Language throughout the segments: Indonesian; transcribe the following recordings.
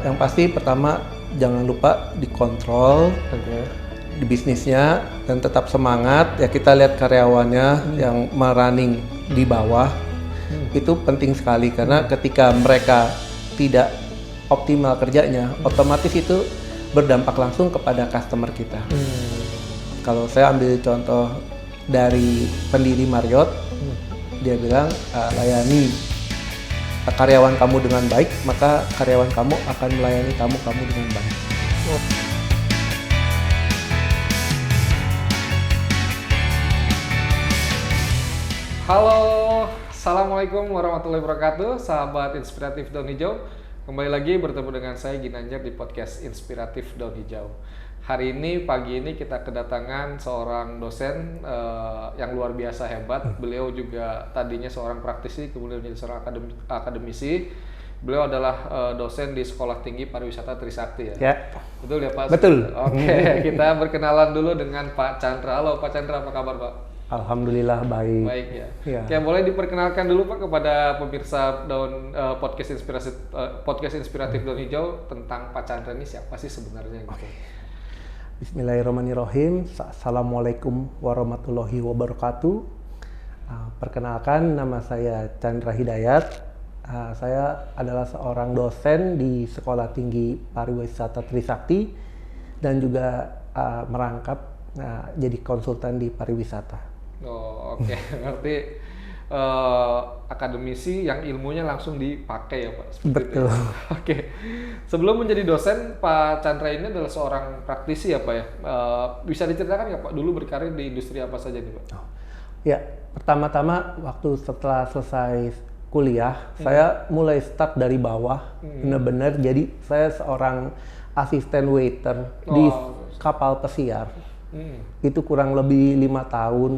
Yang pasti pertama jangan lupa dikontrol di bisnisnya dan tetap semangat. Ya kita lihat karyawannya yang merunning di bawah itu penting sekali karena ketika mereka tidak optimal kerjanya, otomatis itu berdampak langsung kepada customer kita. Kalau saya ambil contoh dari pendiri Marriott, dia bilang layani karyawan kamu dengan baik, maka karyawan kamu akan melayani kamu dengan baik. Halo, assalamualaikum warahmatullahi wabarakatuh, sahabat inspiratif Daun Hijau. Kembali lagi bertemu dengan saya Ginanjar di podcast Inspiratif Daun Hijau. Hari ini, pagi ini kita kedatangan seorang dosen yang luar biasa hebat. Beliau juga tadinya seorang praktisi, kemudian menjadi seorang akademisi. Beliau adalah dosen di Sekolah Tinggi Pariwisata Trisakti ya? Ya. Betul ya Pak? Betul. Oke, kita berkenalan dulu dengan Pak Chandra. Halo Pak Chandra, apa kabar Pak? Alhamdulillah baik. Baik ya. Ya. Oke, boleh diperkenalkan dulu Pak kepada pemirsa podcast inspiratif Daun Hijau tentang Pak Chandra ini siapa sih sebenarnya? Gitu. Bismillahirrahmanirrahim. Assalamualaikum warahmatullahi wabarakatuh. Perkenalkan, nama saya Chandra Hidayat. Saya adalah seorang dosen di Sekolah Tinggi Pariwisata Trisakti dan juga merangkap jadi konsultan di pariwisata. Oh, oke. Berarti akademisi yang ilmunya langsung dipakai ya Pak? Betul. Itu ya? Oke. Sebelum menjadi dosen, Pak Chandra ini adalah seorang praktisi ya Pak ya? Bisa diceritakan nggak Pak dulu berkarir di industri apa saja nih Pak? Ya, pertama-tama waktu setelah selesai kuliah, saya mulai start dari bawah, benar-benar. Jadi saya seorang asisten waiter di kapal pesiar. Itu kurang lebih 5 tahun.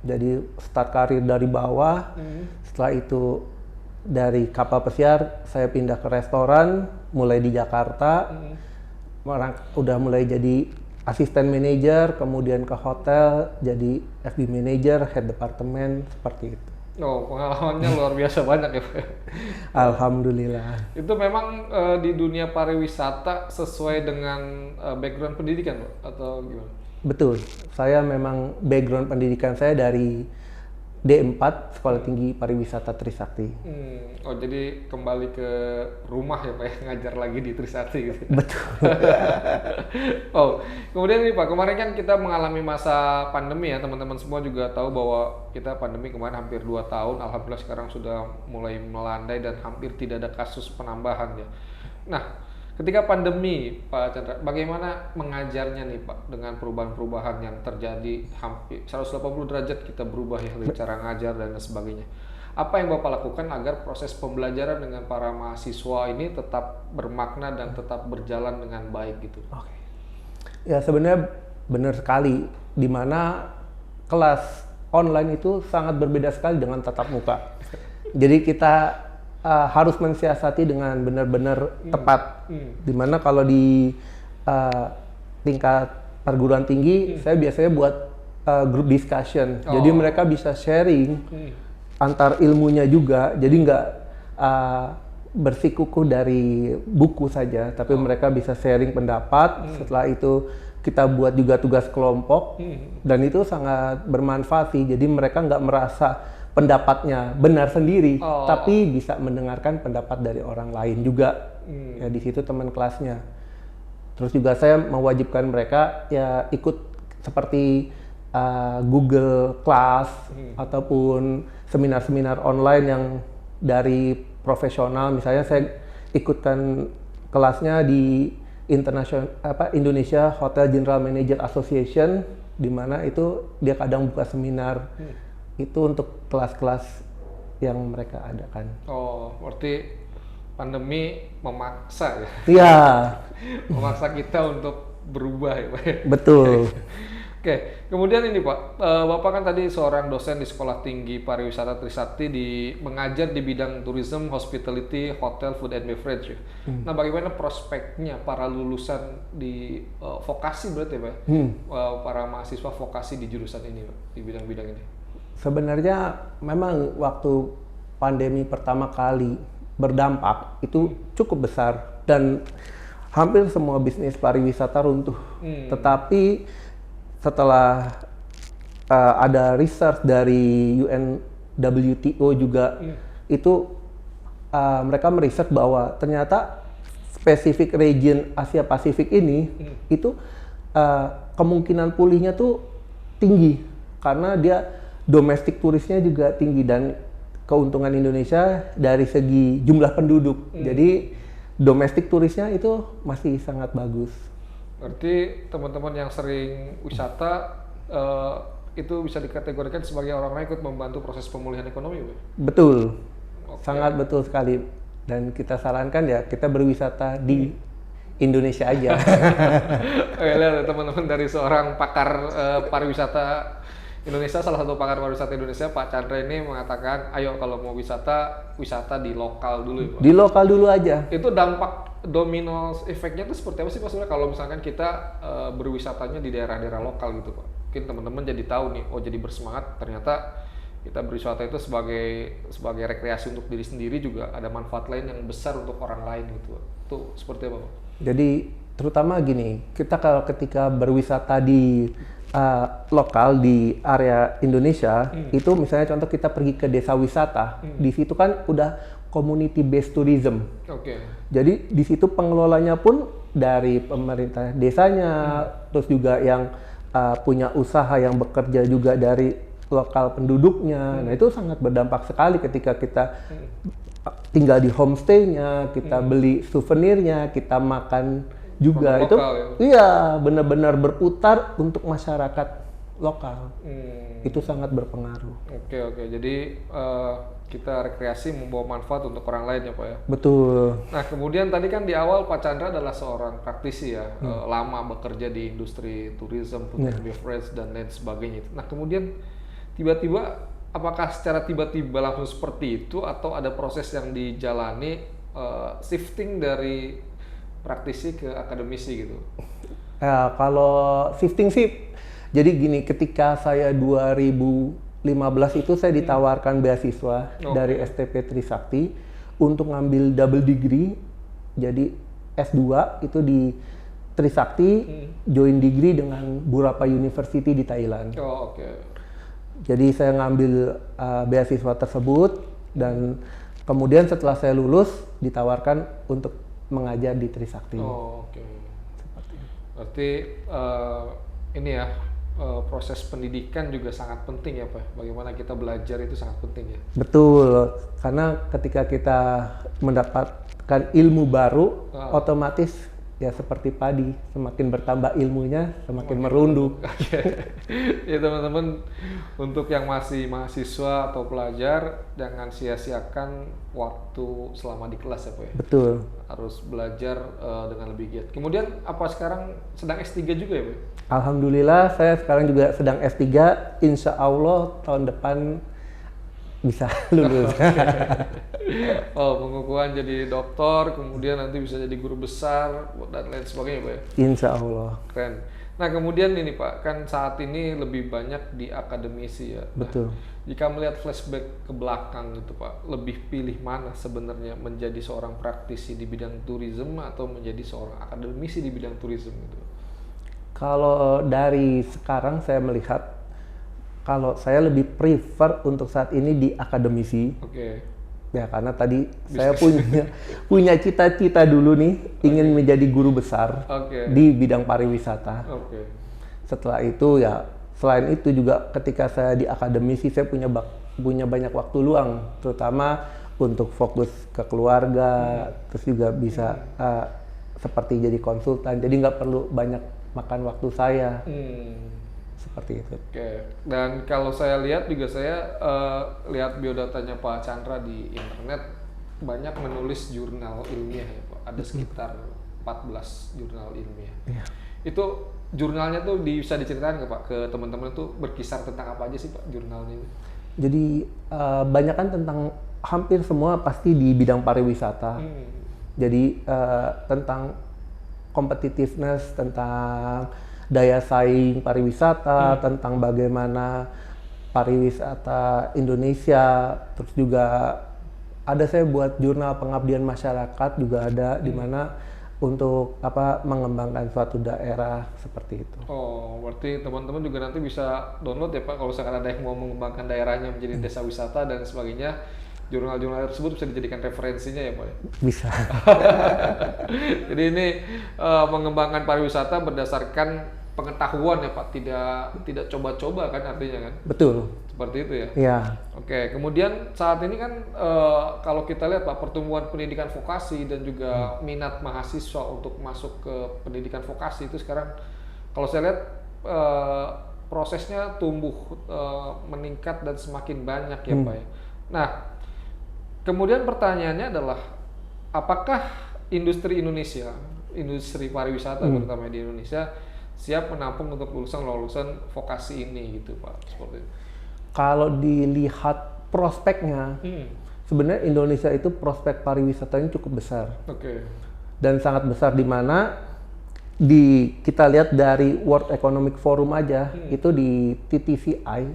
Jadi start karir dari bawah. Setelah itu dari kapal pesiar saya pindah ke restoran, mulai di Jakarta. Udah mulai jadi asisten manajer, kemudian ke hotel jadi F&B manager, head departemen, seperti itu. Oh, pengalamannya luar biasa banyak ya Pak. Alhamdulillah. Itu memang di dunia pariwisata sesuai dengan background pendidikan Pak? Atau gimana? Betul, saya memang background pendidikan saya dari D4, Sekolah Tinggi Pariwisata Trisakti. Oh, jadi kembali ke rumah ya Pak ya, ngajar lagi di Trisakti gitu. Betul. Oh, kemudian nih Pak, kemarin kan kita mengalami masa pandemi ya, teman-teman semua juga tahu bahwa kita pandemi kemarin hampir 2 tahun, alhamdulillah sekarang sudah mulai melandai dan hampir tidak ada kasus penambahan ya. Nah, ketika pandemi, Pak Chandra, bagaimana mengajarnya nih Pak dengan perubahan-perubahan yang terjadi hampir 180 derajat kita berubah ya dari cara ngajar dan sebagainya. Apa yang Bapak lakukan agar proses pembelajaran dengan para mahasiswa ini tetap bermakna dan tetap berjalan dengan baik gitu? Oke. Ya sebenarnya benar sekali, di mana kelas online itu sangat berbeda sekali dengan tatap muka. Jadi kita harus mensiasati dengan benar-benar tepat. Dimana kalau di tingkat perguruan tinggi, saya biasanya buat group discussion. Jadi mereka bisa sharing antar ilmunya juga. Jadi nggak bersikukuh dari buku saja, tapi mereka bisa sharing pendapat. Setelah itu kita buat juga tugas kelompok, dan itu sangat bermanfaat sih. Jadi mereka nggak merasa pendapatnya benar sendiri, tapi bisa mendengarkan pendapat dari orang lain juga. Ya di situ teman kelasnya. Terus juga saya mewajibkan mereka ya ikut seperti Google Class ataupun seminar-seminar online yang dari profesional. Misalnya saya ikutkan kelasnya di Indonesia Hotel General Manager Association, di mana itu dia kadang buka seminar. Itu untuk kelas-kelas yang mereka adakan. Oh, berarti pandemi memaksa ya? Iya. Memaksa kita untuk berubah ya Pak? Betul. Oke, kemudian ini Pak, Bapak kan tadi seorang dosen di Sekolah Tinggi Pariwisata Trisakti mengajar di bidang tourism, hospitality, hotel, food and beverage. Nah, bagaimana prospeknya para lulusan di vokasi berarti Pak? Para mahasiswa vokasi di jurusan ini Pak, di bidang-bidang ini? Sebenarnya memang waktu pandemi pertama kali berdampak itu cukup besar dan hampir semua bisnis pariwisata runtuh. Tetapi setelah ada research dari UNWTO juga itu mereka meriset bahwa ternyata spesifik region Asia Pasifik ini itu kemungkinan pulihnya tuh tinggi karena dia domestik turisnya juga tinggi dan keuntungan Indonesia dari segi jumlah penduduk. Jadi domestik turisnya itu masih sangat bagus. Berarti teman-teman yang sering wisata itu bisa dikategorikan sebagai orang-orang yang ikut membantu proses pemulihan ekonomi, Pak? Betul, sangat betul sekali. Dan kita sarankan ya kita berwisata di Indonesia aja. Lihat teman-teman dari seorang pakar pariwisata Indonesia, salah satu pakar pariwisata Indonesia, Pak Chandra ini mengatakan, ayo kalau mau wisata di lokal dulu ya, Pak. Di lokal dulu aja. Itu dampak domino efeknya itu seperti apa sih Pak sebenarnya kalau misalkan kita berwisatanya di daerah-daerah lokal gitu Pak? Mungkin teman-teman jadi tahu nih, oh jadi bersemangat ternyata kita berwisata itu sebagai rekreasi untuk diri sendiri juga ada manfaat lain yang besar untuk orang lain gitu Pak. Itu seperti apa Pak? Jadi terutama gini, kita kalau ketika berwisata di lokal di area Indonesia, itu misalnya contoh kita pergi ke desa wisata, di situ kan udah community based tourism. Jadi di situ pengelolanya pun dari pemerintah desanya, terus juga yang punya usaha yang bekerja juga dari lokal penduduknya. Nah itu sangat berdampak sekali ketika kita tinggal di homestay-nya, kita beli souvenirnya, kita makan juga itu ya? Iya benar-benar berputar untuk masyarakat lokal. Itu sangat berpengaruh. Oke. Jadi kita rekreasi membawa manfaat untuk orang lain ya Pak ya. Betul. Nah kemudian tadi kan di awal Pak Chandra adalah seorang praktisi ya, lama bekerja di industri tourism, food and beverage dan lain sebagainya. Nah kemudian tiba-tiba apakah secara tiba-tiba langsung seperti itu atau ada proses yang dijalani shifting dari praktisi ke akademisi gitu? Kalau shifting sih, jadi gini, ketika saya 2015 itu saya ditawarkan beasiswa dari STP Trisakti untuk ngambil double degree, jadi S2 itu di Trisakti, join degree dengan Burapha University di Thailand. Jadi saya ngambil beasiswa tersebut dan kemudian setelah saya lulus ditawarkan untuk mengajar di Trisakti. Seperti itu. Berarti ini ya proses pendidikan juga sangat penting ya Pak. Bagaimana kita belajar itu sangat penting ya. Betul, karena ketika kita mendapatkan ilmu baru, otomatis ya seperti padi, semakin bertambah ilmunya, semakin merunduk. Ya teman-teman, untuk yang masih mahasiswa atau pelajar, jangan sia-siakan waktu selama di kelas ya Pak ya. Betul. Harus belajar dengan lebih giat. Kemudian apa sekarang sedang S3 juga ya Pak? Alhamdulillah saya sekarang juga sedang S3, insya Allah tahun depan bisa lulus. Pengukuhan jadi dokter, kemudian nanti bisa jadi guru besar dan lain sebagainya Pak ya? Insya Allah. Keren. Nah kemudian ini Pak, kan saat ini lebih banyak di akademisi ya. Betul. Jika melihat flashback ke belakang gitu Pak, lebih pilih mana sebenarnya menjadi seorang praktisi di bidang tourism atau menjadi seorang akademisi di bidang tourism gitu? Kalau dari sekarang saya melihat, kalau saya lebih prefer untuk saat ini di akademisi. Ya karena tadi saya punya cita-cita dulu nih, ingin menjadi guru besar di bidang pariwisata. Setelah itu ya, selain itu juga ketika saya di akademisi saya punya banyak waktu luang, terutama untuk fokus ke keluarga, terus juga bisa seperti jadi konsultan, jadi nggak perlu banyak makan waktu saya. Seperti itu. Dan kalau saya lihat juga, saya lihat biodatanya Pak Chandra di internet, banyak menulis jurnal ilmiah ya Pak. Ada sekitar 14 jurnal ilmiah. Itu jurnalnya tuh bisa diceritakan nggak Pak ke teman-teman, itu berkisar tentang apa aja sih Pak jurnalnya ini? Jadi banyak kan tentang, hampir semua pasti di bidang pariwisata. Jadi tentang competitiveness, tentang daya saing pariwisata, tentang bagaimana pariwisata Indonesia, terus juga Ada saya buat jurnal pengabdian masyarakat juga ada di mana untuk mengembangkan suatu daerah seperti itu. Oh, berarti teman-teman juga nanti bisa download ya Pak, kalau misalkan ada yang mau mengembangkan daerahnya menjadi desa wisata dan sebagainya, jurnal-jurnal tersebut bisa dijadikan referensinya ya Pak? Bisa. Jadi ini mengembangkan pariwisata berdasarkan pengetahuan ya Pak, tidak coba-coba kan artinya kan? Betul. Seperti itu ya? Iya. Oke, kemudian saat ini kan kalau kita lihat Pak, pertumbuhan pendidikan vokasi dan juga minat mahasiswa untuk masuk ke pendidikan vokasi itu sekarang kalau saya lihat prosesnya tumbuh meningkat dan semakin banyak ya Pak ya. Nah, kemudian pertanyaannya adalah apakah industri Indonesia, industri pariwisata terutama di Indonesia siap menampung untuk lulusan vokasi ini gitu Pak, seperti itu. Kalau dilihat prospeknya, sebenarnya Indonesia itu prospek pariwisatanya cukup besar. Oke. Dan sangat besar di mana kita lihat dari World Economic Forum aja, itu di TTVI,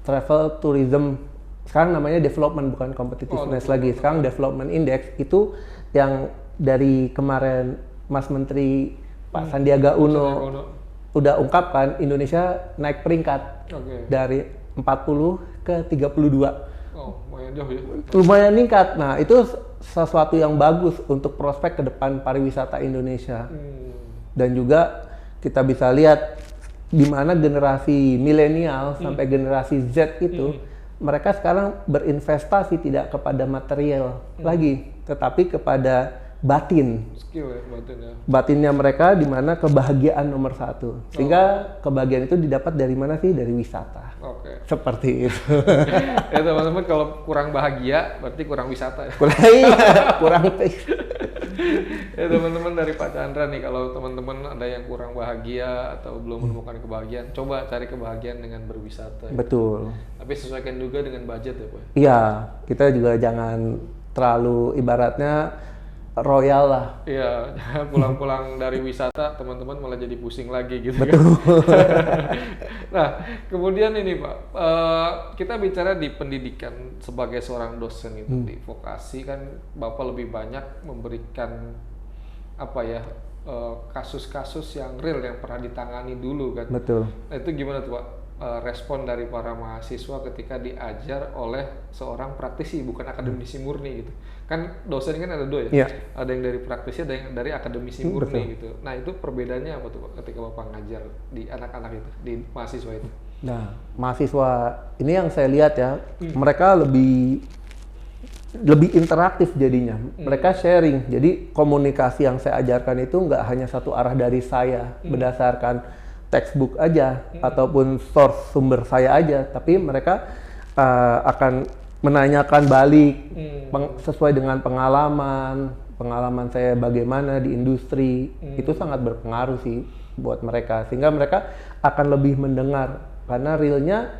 Travel Tourism, sekarang namanya Development bukan Competitiveness lagi, sekarang Development Index, itu yang dari kemarin Mas Menteri Pak Sandiaga Uno udah ungkapkan, Indonesia naik peringkat dari 40 ke 32. Oh, lumayan jauh ya. Lumayan meningkat. Nah, itu sesuatu yang bagus untuk prospek ke depan pariwisata Indonesia. Dan juga kita bisa lihat di mana generasi milenial sampai generasi Z itu mereka sekarang berinvestasi tidak kepada material lagi, tetapi kepada batin. Skill ya, batin ya. Batinnya mereka di mana kebahagiaan nomor satu. Sehingga kebahagiaan itu didapat dari mana sih? Dari wisata. Oke. Seperti itu. Ya teman-teman, kalau kurang bahagia berarti kurang wisata ya. Kurang Ya teman-teman, dari Pak Chandra nih, kalau teman-teman ada yang kurang bahagia atau belum menemukan kebahagiaan, coba cari kebahagiaan dengan berwisata. Betul. Tapi sesuaikan juga dengan budget ya Pak. Iya, kita juga jangan terlalu ibaratnya royal lah. Iya, jangan pulang-pulang dari wisata teman-teman malah jadi pusing lagi gitu. Betul. Nah, kemudian ini Pak, kita bicara di pendidikan sebagai seorang dosen itu di vokasi kan Bapak lebih banyak memberikan kasus-kasus yang real yang pernah ditangani dulu kan. Betul. Nah, itu gimana tuh Pak? Respon dari para mahasiswa ketika diajar oleh seorang praktisi, bukan akademisi murni gitu. Kan dosen kan ada dua ya, ada yang dari praktisi, ada yang dari akademisi murni gitu. Nah itu perbedaannya apa tuh Pak ketika Bapak ngajar di anak-anak itu, di mahasiswa itu? Nah, mahasiswa ini yang saya lihat ya, mereka lebih interaktif jadinya. Mereka sharing. Jadi komunikasi yang saya ajarkan itu nggak hanya satu arah dari saya berdasarkan textbook aja ataupun source sumber saya aja, tapi mereka akan menanyakan balik sesuai dengan pengalaman saya bagaimana di industri. Itu sangat berpengaruh sih buat mereka, sehingga mereka akan lebih mendengar karena realnya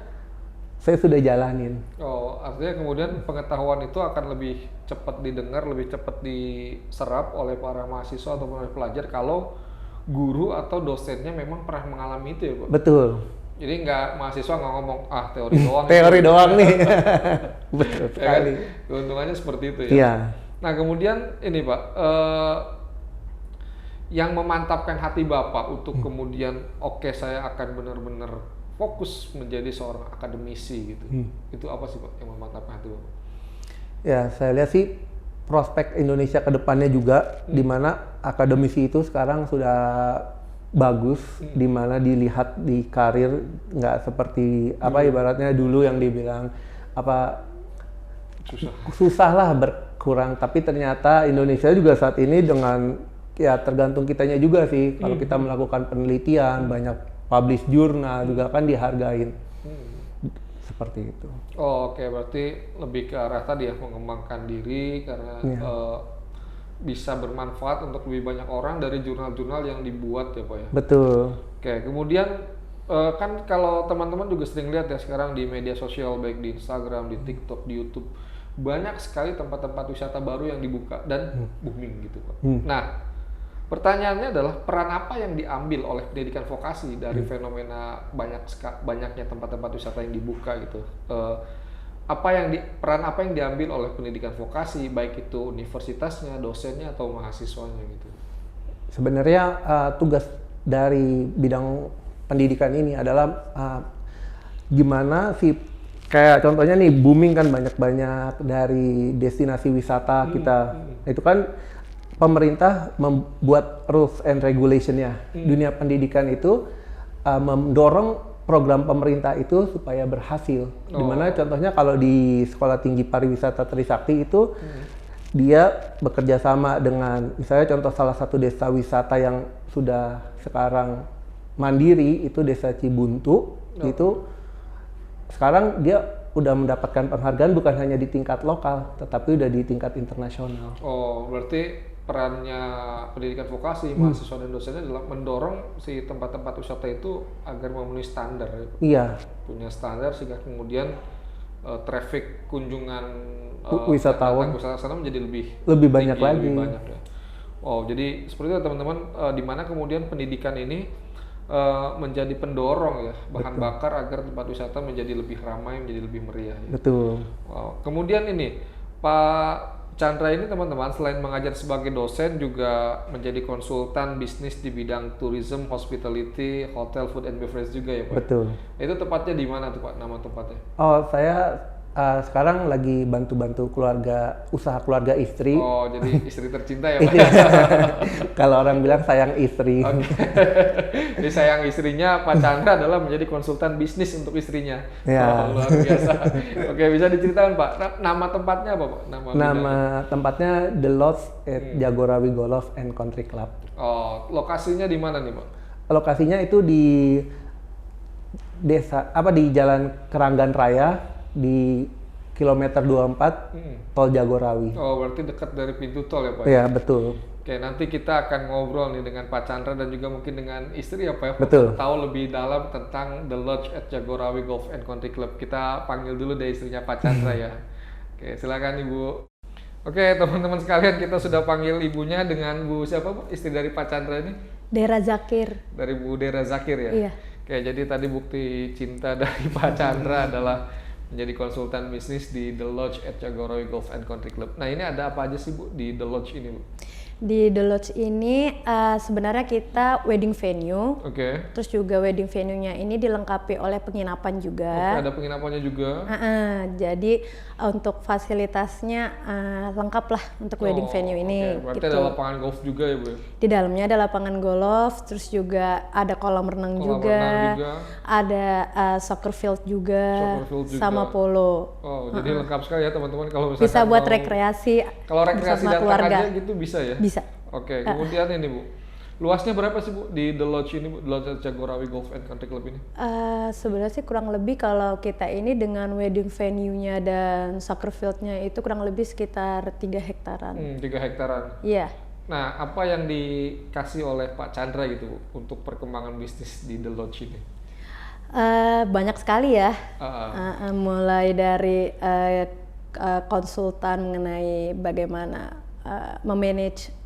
saya sudah jalanin. Oh, artinya kemudian pengetahuan itu akan lebih cepat didengar, lebih cepat diserap oleh para mahasiswa ataupun oleh pelajar kalau guru atau dosennya memang pernah mengalami itu ya Pak? Betul. Jadi mahasiswa nggak ngomong teori doang. Teori doang nih. Betul sekali. Ya kan? Keuntungannya seperti itu ya. Iya. Nah kemudian ini Pak, yang memantapkan hati Bapak untuk kemudian saya akan benar-benar fokus menjadi seorang akademisi gitu. Itu apa sih Pak yang memantapkan hati Bapak? Ya, saya lihat sih prospek Indonesia ke depannya juga, di mana akademisi itu sekarang sudah bagus, di mana dilihat di karir nggak seperti ibaratnya dulu yang dibilang susah lah berkurang, tapi ternyata Indonesia juga saat ini dengan tergantung kitanya juga sih, kalau kita melakukan penelitian banyak publish jurnal juga kan dihargain. Seperti itu. Oh, oke. Berarti lebih ke arah tadi ya, mengembangkan diri karena bisa bermanfaat untuk lebih banyak orang dari jurnal-jurnal yang dibuat ya Pak ya. Betul. Oke, kemudian kan kalau teman-teman juga sering lihat ya sekarang di media sosial, baik di Instagram, di TikTok, di YouTube, banyak sekali tempat-tempat wisata baru yang dibuka dan booming gitu Pak. Nah, pertanyaannya adalah peran apa yang diambil oleh pendidikan vokasi dari fenomena banyaknya tempat-tempat wisata yang dibuka gitu. peran apa yang diambil oleh pendidikan vokasi, baik itu universitasnya, dosennya atau mahasiswanya gitu? Sebenarnya tugas dari bidang pendidikan ini adalah gimana sih, kayak contohnya nih booming kan banyak-banyak dari destinasi wisata kita. Itu kan pemerintah membuat rules and regulation-nya. Dunia pendidikan itu mendorong program pemerintah itu supaya berhasil. Dimana contohnya kalau di Sekolah Tinggi Pariwisata Trisakti itu dia bekerja sama dengan, misalnya contoh salah satu desa wisata yang sudah sekarang mandiri itu Desa Cibuntu. Itu sekarang dia udah mendapatkan penghargaan bukan hanya di tingkat lokal, tetapi udah di tingkat internasional. Oh, berarti perannya pendidikan vokasi, mahasiswa dan dosennya adalah mendorong si tempat-tempat wisata itu agar memenuhi standar. Iya. Punya standar sehingga kemudian traffic kunjungan wisatawan sana menjadi lebih banyak tinggi, lagi. Lebih banyak ya. Oh, jadi seperti itu teman-teman, di mana kemudian pendidikan ini menjadi pendorong ya, bahan bakar agar tempat wisata menjadi lebih ramai, menjadi lebih meriah. Ya. Betul. Wow. Kemudian ini Pak Chandra ini teman-teman selain mengajar sebagai dosen juga menjadi konsultan bisnis di bidang tourism, hospitality, hotel, food and beverage juga ya Pak? Betul. Itu tepatnya di mana tuh Pak, nama tempatnya? Oh, saya sekarang lagi bantu-bantu usaha keluarga istri. Oh, jadi istri tercinta ya Pak? Kalau orang bilang sayang istri. Okay. Jadi sayang istrinya Pak Chandra adalah menjadi konsultan bisnis untuk istrinya. Ya. Oh, luar biasa. Oke, bisa diceritakan Pak, nama tempatnya apa Pak? Nama tempatnya The Lodge at Jagorawi Golf and Country Club. Oh, lokasinya di mana nih Pak? Lokasinya itu di di Jalan Keranggan Raya di kilometer 24 Tol Jagorawi. Oh, berarti dekat dari pintu tol ya Pak? Iya, betul. Oke, nanti kita akan ngobrol nih dengan Pak Chandra dan juga mungkin dengan istri ya Pak ya? Betul. Tahu lebih dalam tentang The Lodge at Jagorawi Golf and Country Club. Kita panggil dulu deh istrinya Pak Chandra ya. Oke, silakan Ibu. Oke, teman-teman sekalian, kita sudah panggil ibunya dengan Bu siapa Bu? Istri dari Pak Chandra ini? Dera Zakir. Dari Bu Dera Zakir ya? Iya. Oke, jadi tadi bukti cinta dari Pak Chandra adalah menjadi konsultan bisnis di The Lodge at Jagorawi Golf and Country Club. Nah, ini ada apa aja sih Bu di The Lodge ini Bu? Di The Lodge ini sebenarnya kita wedding venue. Oke. Terus juga wedding venue-nya ini dilengkapi oleh penginapan juga. Oke, ada penginapannya juga. Jadi untuk fasilitasnya lengkap lah untuk wedding venue ini. Berarti gitu. ada lapangan golf juga ya Bu? Di dalamnya ada lapangan golf, terus juga ada kolam renang juga, ada soccer field juga, sama polo. Oh, jadi lengkap sekali ya teman-teman kalau misalkan bisa buat rekreasi. Kalau rekreasi datang keluarga aja gitu bisa ya? Bisa. Oke, kemudian ini Bu, luasnya berapa sih Bu di The Lodge ini Bu, The Lodge Jagorawi Golf and Country Club ini? Sebenarnya sih kurang lebih kalau kita ini dengan wedding venue-nya dan soccer field-nya itu kurang lebih sekitar 3 hektaran. 3 hektaran. Iya. Nah, apa yang dikasih oleh Pak Chandra gitu Bu untuk perkembangan bisnis di The Lodge ini? Banyak sekali ya. Mulai dari konsultan mengenai bagaimana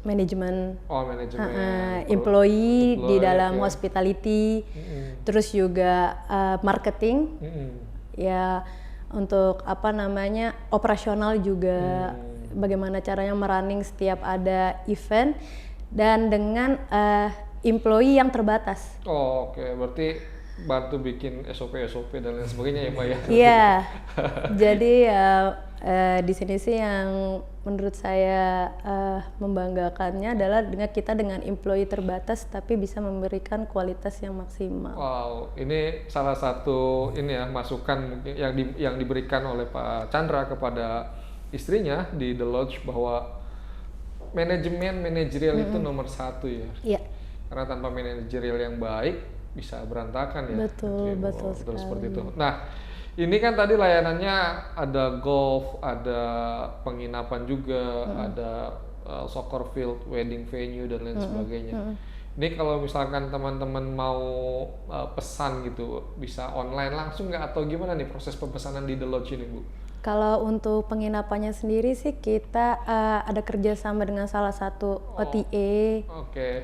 manajemen employee di dalam hospitality, terus juga marketing, ya untuk operasional juga, bagaimana caranya merunning setiap ada event dan dengan employee yang terbatas. Oh, oke. Berarti bantu bikin SOP dan lain sebagainya ya Pak ya? Iya. Jadi di sini sih yang menurut saya membanggakannya adalah dengan employee terbatas tapi bisa memberikan kualitas yang maksimal. Wow, ini salah satu masukan mungkin yang diberikan oleh Pak Chandra kepada istrinya di The Lodge bahwa manajerial itu nomor 1 ya. Iya. Karena tanpa manajerial yang baik bisa berantakan ya. Betul sekali. Seperti itu. Nah, ini kan tadi layanannya ada golf, ada penginapan juga, ada soccer field, wedding venue dan lain sebagainya. Ini kalau misalkan teman-teman mau pesan gitu, bisa online langsung nggak atau gimana nih proses pemesanan di The Lodge ini Bu? Kalau untuk penginapannya sendiri sih kita ada kerjasama dengan salah satu OTA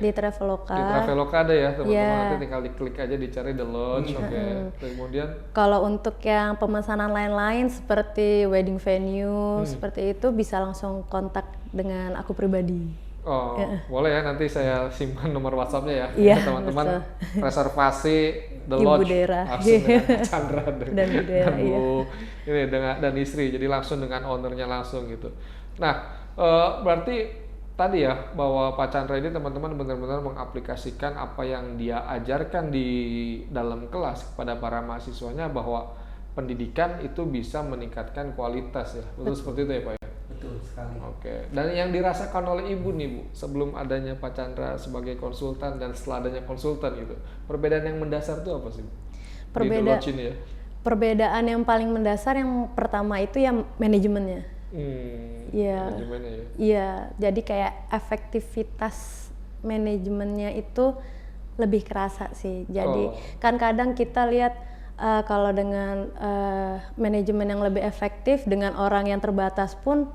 di Traveloka. Di Traveloka ada ya teman-teman, Yeah. nanti tinggal diklik aja dicari The Lodge. Kemudian Kalau untuk yang pemesanan lain-lain seperti wedding venue seperti itu bisa langsung kontak dengan aku pribadi. Boleh ya, nanti saya simpan nomor WhatsApp-nya ya. Iya, Teman-teman reservasi The Ibu Lodge Dera. langsung dengan Chandra Dan Bu Dera, dan Bu ini dan istri, jadi langsung dengan ownernya langsung gitu. Nah, berarti tadi ya bahwa Pak Chandra ini teman-teman benar-benar mengaplikasikan apa yang dia ajarkan di dalam kelas kepada para mahasiswanya, bahwa pendidikan itu bisa meningkatkan kualitas ya. Betul seperti itu ya Pak ya? Betul sekali. Oke. Dan yang dirasakan oleh Ibu nih Bu, sebelum adanya Pak Chandra sebagai konsultan dan setelah adanya konsultan gitu, perbedaan yang mendasar itu apa sih Bu? Di The Lodge ini ya? Perbedaan yang paling mendasar yang pertama itu ya manajemennya. Iya. Manajemennya ya? Iya, jadi kayak efektivitas manajemennya itu lebih kerasa sih. Jadi kan kadang kita lihat kalau dengan manajemen yang lebih efektif dengan orang yang terbatas pun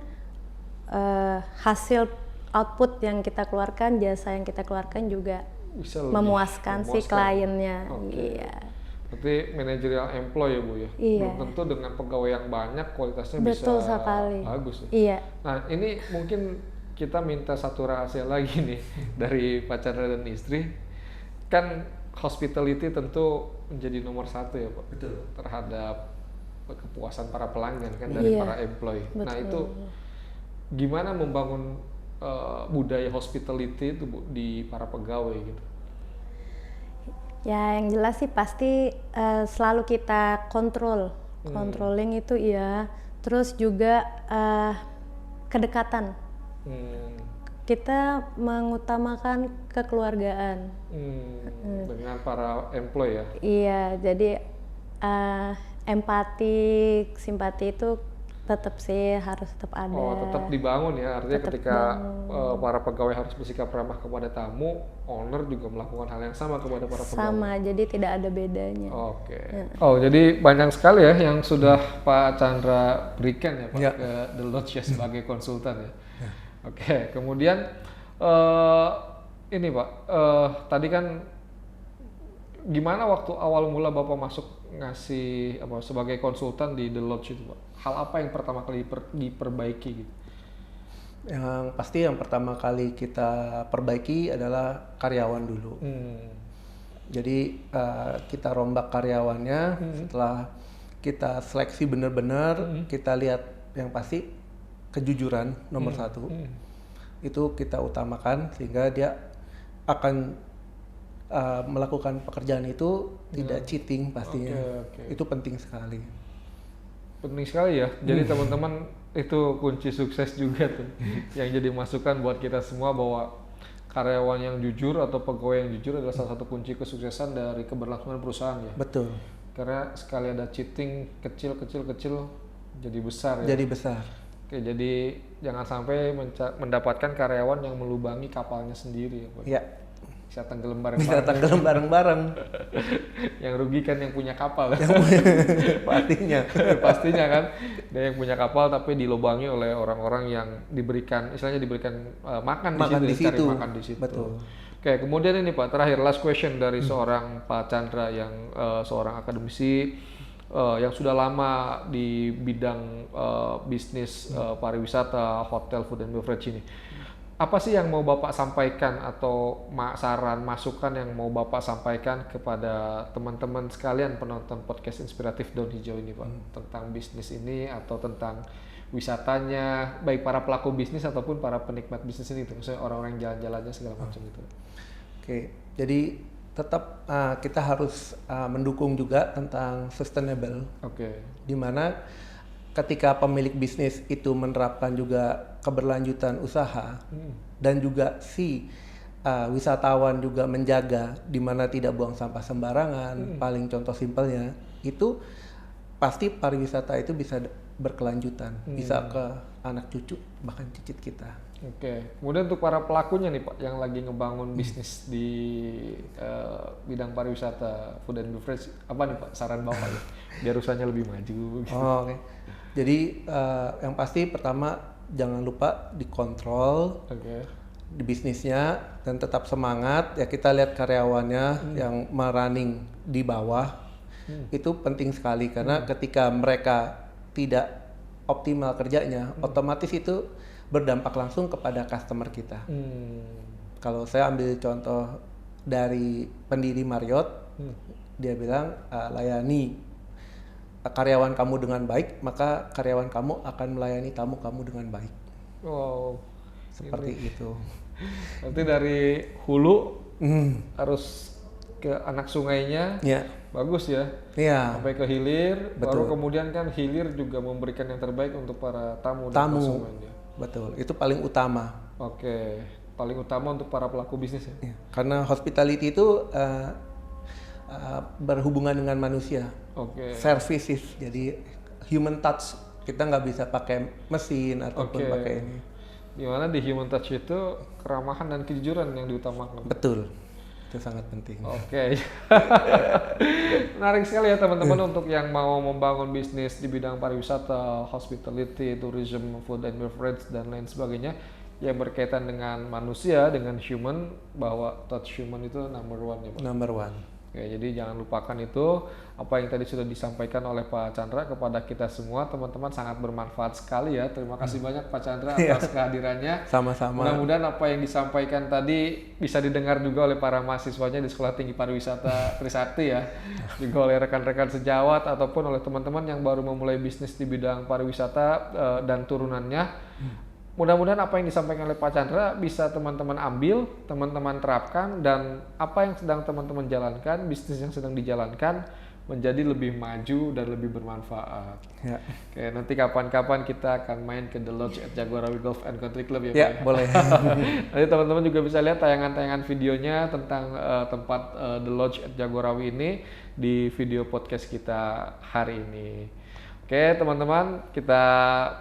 hasil output yang kita keluarkan, jasa yang kita keluarkan juga Bisa memuaskan si kliennya. Iya. Berarti managerial employee ya Bu ya? Iya. Belum tentu dengan pegawai yang banyak kualitasnya Betul bisa sekali. bagus ya? Iya. Nah ini mungkin kita minta satu rahasia lagi nih dari Pak Chandra dan istri. Kan hospitality tentu menjadi nomor satu ya Pak? Betul. Terhadap kepuasan para pelanggan kan dari para employee. Betul. Nah itu gimana membangun budaya hospitality itu Bu di para pegawai gitu? Ya yang jelas sih pasti selalu kita controlling itu iya. Terus juga kedekatan. Kita mengutamakan kekeluargaan. Dengan para employee ya? Iya, jadi empati, simpati itu tetap sih harus tetap ada. Tetap dibangun ya, artinya Tetap ketika para pegawai harus bersikap ramah kepada tamu, owner juga melakukan hal yang sama kepada para pegawai. Sama, jadi tidak ada bedanya. Oke. Jadi banyak sekali ya yang sudah Pak Chandra berikan ya Pak ke The Lodge ya sebagai konsultan ya. Oke, kemudian ini Pak, tadi kan gimana waktu awal mula Bapak masuk ngasih sebagai konsultan di The Lodge itu Pak? Hal apa yang pertama kali diperbaiki gitu? Yang pasti yang pertama kali kita perbaiki adalah karyawan dulu. Jadi kita rombak karyawannya, setelah kita seleksi benar-benar, kita lihat yang pasti kejujuran nomor satu. Itu kita utamakan sehingga dia akan melakukan pekerjaan itu tidak cheating pastinya. Itu penting sekali. Penting sekali ya. Jadi teman-teman itu kunci sukses juga tuh. Yang jadi masukan buat kita semua bahwa karyawan yang jujur atau pegawai yang jujur adalah salah satu kunci kesuksesan dari keberlangsungan perusahaan ya. Betul. Karena sekali ada cheating kecil jadi besar ya. Jadi besar. Oke, jadi jangan sampai mendapatkan karyawan yang melubangi kapalnya sendiri ya Pak. Iya. Bisa tenggelam Bisa tenggelam bareng-bareng. Yang rugi kan yang punya kapal. Pastinya. Pastinya kan. Dia yang punya kapal tapi dilubangi oleh orang-orang yang diberikan makan di situ. Cari makan di situ. Betul. Oke, kemudian ini Pak, terakhir last question dari seorang Pak Chandra yang seorang akademisi yang sudah lama di bidang bisnis pariwisata, hotel, food and beverage ini. Apa sih yang mau Bapak sampaikan atau saran, masukan yang mau Bapak sampaikan kepada teman-teman sekalian penonton podcast Inspiratif Daun Hijau ini Pak? Tentang bisnis ini atau tentang wisatanya, baik para pelaku bisnis ataupun para penikmat bisnis ini, misalnya orang-orang yang jalan-jalannya segala macam itu. Oke, jadi tetap kita harus mendukung juga tentang sustainable. Di mana ketika pemilik bisnis itu menerapkan juga keberlanjutan usaha dan juga si wisatawan juga menjaga di mana tidak buang sampah sembarangan, paling contoh simpelnya itu pasti pariwisata itu bisa berkelanjutan, bisa ke anak cucu bahkan cicit kita. Oke. Kemudian untuk para pelakunya nih Pak, yang lagi ngebangun bisnis di bidang pariwisata, food and beverage, apa nih Pak saran Bapak ya? Biar usahanya lebih maju. Gitu. Oh, oke. Jadi yang pasti pertama jangan lupa dikontrol Oke. di bisnisnya dan tetap semangat. Ya kita lihat karyawannya yang merunning di bawah itu penting sekali karena ketika mereka tidak optimal kerjanya, otomatis itu berdampak langsung kepada customer kita. Kalau saya ambil contoh dari pendiri Marriott, dia bilang layani karyawan kamu dengan baik, maka karyawan kamu akan melayani tamu kamu dengan baik. Wow. Seperti itu. Nanti dari hulu harus ke anak sungainya, Ya, bagus ya. iya. Sampai ke hilir, baru Betul. kemudian kan hilir juga memberikan yang terbaik untuk para tamu dan Tamu. konsumennya. Betul. Itu paling utama. Oke, paling utama untuk para pelaku bisnis ya. Ya, karena hospitality itu berhubungan dengan manusia. Oke. Services, jadi human touch. Kita nggak bisa pakai mesin ataupun Oke. pakai ini. Dimana di human touch itu keramahan dan kejujuran yang diutamakan. Betul. Itu sangat penting. Oke. Menarik sekali ya teman-teman untuk yang mau membangun bisnis di bidang pariwisata, hospitality, tourism, food and beverage dan lain sebagainya yang berkaitan dengan manusia, dengan human, bahwa touch human itu number one ya Pak. Number one. Oke, jadi jangan lupakan itu apa yang tadi sudah disampaikan oleh Pak Chandra kepada kita semua, teman-teman, sangat bermanfaat sekali ya. Terima kasih banyak Pak Chandra atas kehadirannya. Sama-sama. Mudah-mudahan apa yang disampaikan tadi bisa didengar juga oleh para mahasiswanya di Sekolah Tinggi Pariwisata Trisakti ya, juga oleh rekan-rekan sejawat ataupun oleh teman-teman yang baru memulai bisnis di bidang pariwisata dan turunannya. Mudah-mudahan apa yang disampaikan oleh Pak Chandra bisa teman-teman ambil, teman-teman terapkan, dan apa yang sedang teman-teman jalankan, bisnis yang sedang dijalankan menjadi lebih maju dan lebih bermanfaat. Ya. Oke, nanti kapan-kapan kita akan main ke The Lodge at Jagorawi Golf and Country Club ya Pak. Ya, boleh. Nanti teman-teman juga bisa lihat tayangan-tayangan videonya tentang tempat The Lodge at Jagorawi ini di video podcast kita hari ini. Oke teman-teman, kita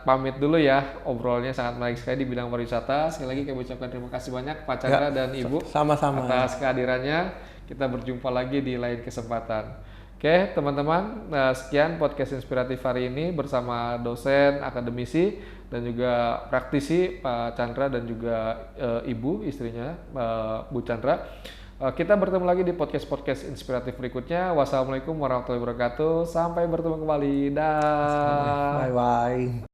pamit dulu ya, obrolnya sangat menarik sekali di bidang pariwisata. Sekali lagi kami ucapkan terima kasih banyak Pak Chandra dan Ibu Sama-sama. atas kehadirannya. Kita berjumpa lagi di lain kesempatan. Oke teman-teman, sekian podcast inspiratif hari ini bersama dosen, akademisi, dan juga praktisi Pak Chandra dan juga Ibu istrinya Bu Chandra. Kita bertemu lagi di podcast-podcast inspiratif berikutnya. Wassalamualaikum warahmatullahi wabarakatuh. Sampai bertemu kembali. Dah. Bye-bye.